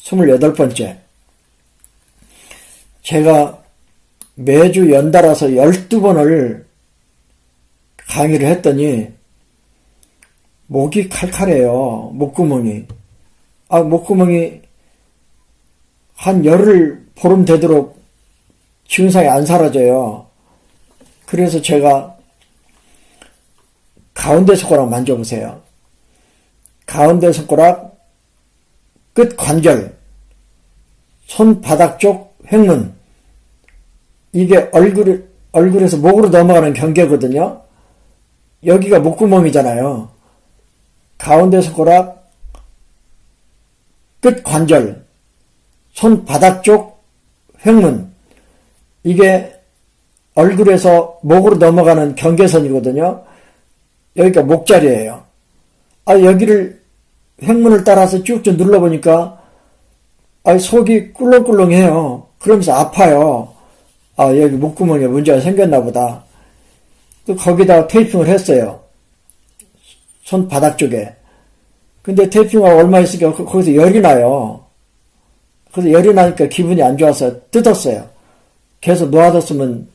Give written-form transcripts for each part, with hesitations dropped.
28번째. 제가 매주 연달아서 12번을 강의를 했더니 목이 칼칼해요. 목구멍이. 목구멍이 한 열흘 보름 되도록 증상이 안 사라져요. 그래서 제가 가운데 손가락 만져보세요. 가운데 손가락 끝 관절, 손바닥 쪽 횡문, 이게 얼굴에서 목으로 넘어가는 경계거든요. 여기가 목구멍이잖아요. 가운데 손가락 끝 관절, 손바닥 쪽 횡문, 이게 얼굴에서 목으로 넘어가는 경계선이거든요. 여기가 목자리예요. 여기를 횡문을 따라서 쭉쭉 눌러보니까 속이 꿀렁꿀렁해요. 그러면서 아파요. 여기 목구멍에 문제가 생겼나 보다. 또 거기다 테이핑을 했어요. 손바닥 쪽에. 근데 테이핑하고 얼마 있으니까 거기서 열이 나요. 그래서 열이 나니까 기분이 안 좋아서 뜯었어요. 계속 놓아뒀으면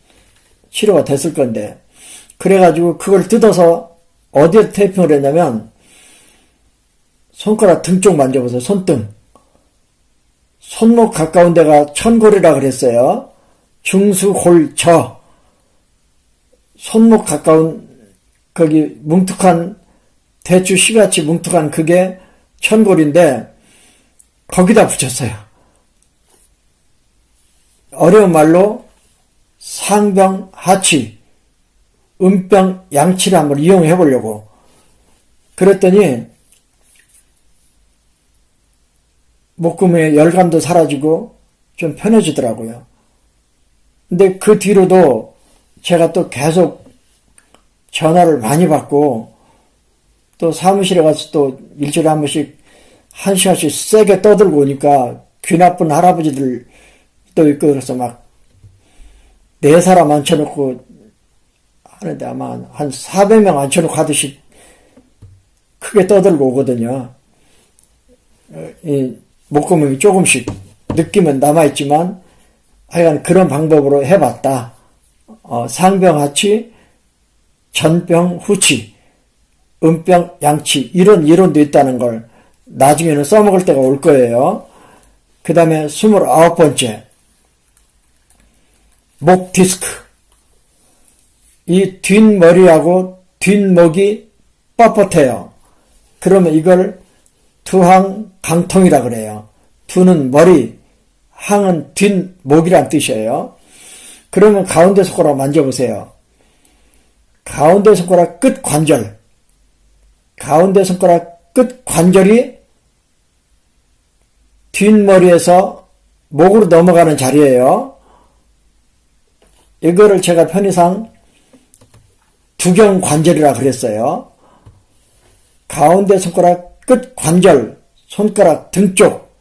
치료가 됐을 건데. 그래가지고 그걸 뜯어서 어디에 테이핑을 했냐면 손가락 등 쪽 만져보세요. 손등. 손목 가까운 데가 천골이라 그랬어요. 중수골저. 손목 가까운 거기 뭉툭한 대추 씨같이 뭉툭한 그게 천골인데 거기다 붙였어요. 어려운 말로 상병하치, 음병 양치를 한번 이용해 보려고. 그랬더니 목구멍에 열감도 사라지고 좀 편해지더라고요. 근데 그 뒤로도 제가 또 계속 전화를 많이 받고 또 사무실에 가서 또 일주일에 한 번씩 1시간씩 세게 떠들고 오니까 귀 나쁜 할아버지들 또 있고 그래서 막 4사람 앉혀놓고 하는데 아마 한 400명 앉혀놓고 하듯이 크게 떠들고 오거든요. 이 목구멍이 조금씩 느낌은 남아있지만 하여간 그런 방법으로 해봤다. 상병하치, 전병후치, 음병 양치 이런 이론도 있다는 걸 나중에는 써먹을 때가 올 거예요. 그 다음에 29번째. 목 디스크. 이 뒷머리하고 뒷목이 뻣뻣해요. 그러면 이걸 두항강통이라 그래요. 두는 머리, 항은 뒷목이란 뜻이에요. 그러면 가운데 손가락 만져보세요. 가운데 손가락 끝 관절, 가운데 손가락 끝 관절이 뒷머리에서 목으로 넘어가는 자리예요. 이거를 제가 편의상 두경관절이라 그랬어요. 가운데 손가락 끝 관절, 손가락 등 쪽,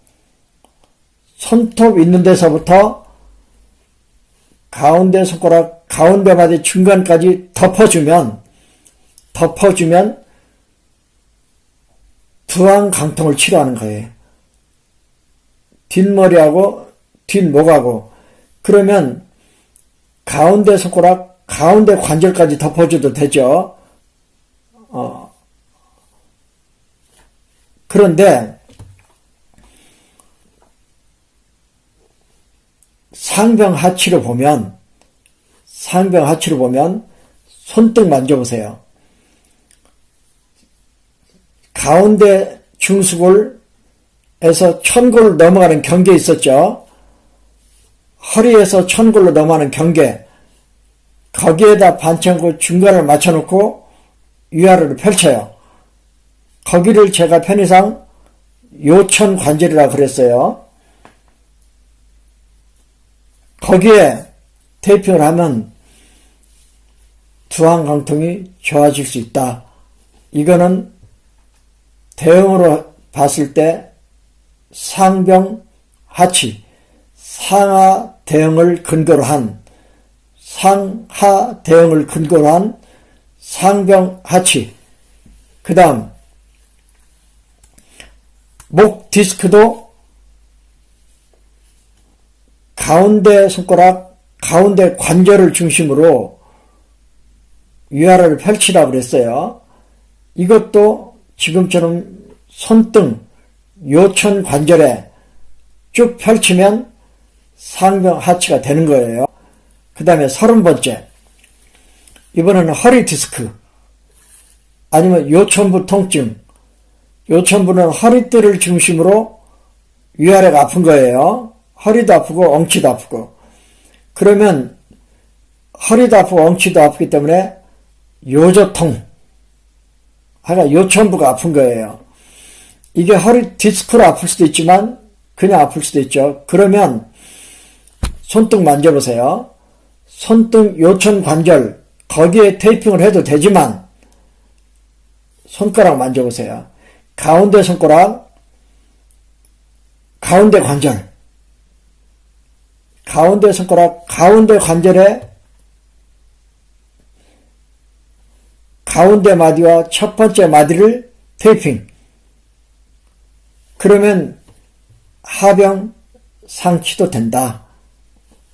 손톱 있는 데서부터 가운데 손가락 가운데 바디 중간까지 덮어주면 두항강통을 치료하는 거예요. 뒷머리하고 뒷목하고. 그러면 가운데 손가락 가운데 관절까지 덮어줘도 되죠. 그런데 상병하치로 보면 손등 만져보세요. 가운데 중수골에서 천골로 넘어가는 경계 있었죠. 허리에서 천골로 넘어가는 경계. 거기에다 반창고 중간을 맞춰놓고 위아래로 펼쳐요. 거기를 제가 편의상 요천관절이라 그랬어요. 거기에 테이핑을 하면 두항강통이 좋아질 수 있다. 이거는 대응으로 봤을 때 상병하치, 상하 대응을 근거로 한 상병하치. 그 다음 목 디스크도 가운데 손가락, 가운데 관절을 중심으로 위아래를 펼치라고 그랬어요. 이것도 지금처럼 손등, 요천 관절에 쭉 펼치면 상병 하치가 되는 거예요. 그 다음에 30번째. 이번에는 허리 디스크 아니면 요천부 통증. 요천부는 허리띠를 중심으로 위아래가 아픈 거예요. 허리도 아프고 엉치도 아프고. 그러면 허리도 아프고 엉치도 아프기 때문에 요저통, 하여간 요천부가 아픈 거예요. 이게 허리 디스크로 아플 수도 있지만 그냥 아플 수도 있죠. 그러면 손등 만져보세요. 손등 요천 관절 거기에 테이핑을 해도 되지만 손가락 만져보세요. 가운데 손가락, 가운데 관절, 가운데 손가락, 가운데 관절에 가운데 마디와 첫 번째 마디를 테이핑. 그러면 하병 상치도 된다.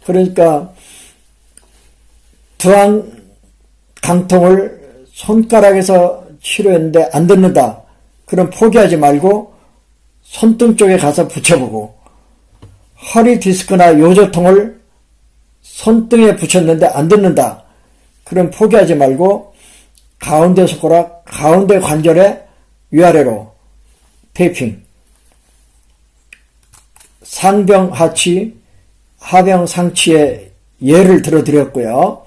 그러니까 두항 강통을 손가락에서 치료했는데 안 듣는다. 그럼 포기하지 말고 손등 쪽에 가서 붙여보고, 허리 디스크나 요저통을 손등에 붙였는데 안 듣는다. 그럼 포기하지 말고 가운데 손가락, 가운데 관절에 위아래로 테이핑. 상병 하치, 하병 상치의 예를 들어드렸고요.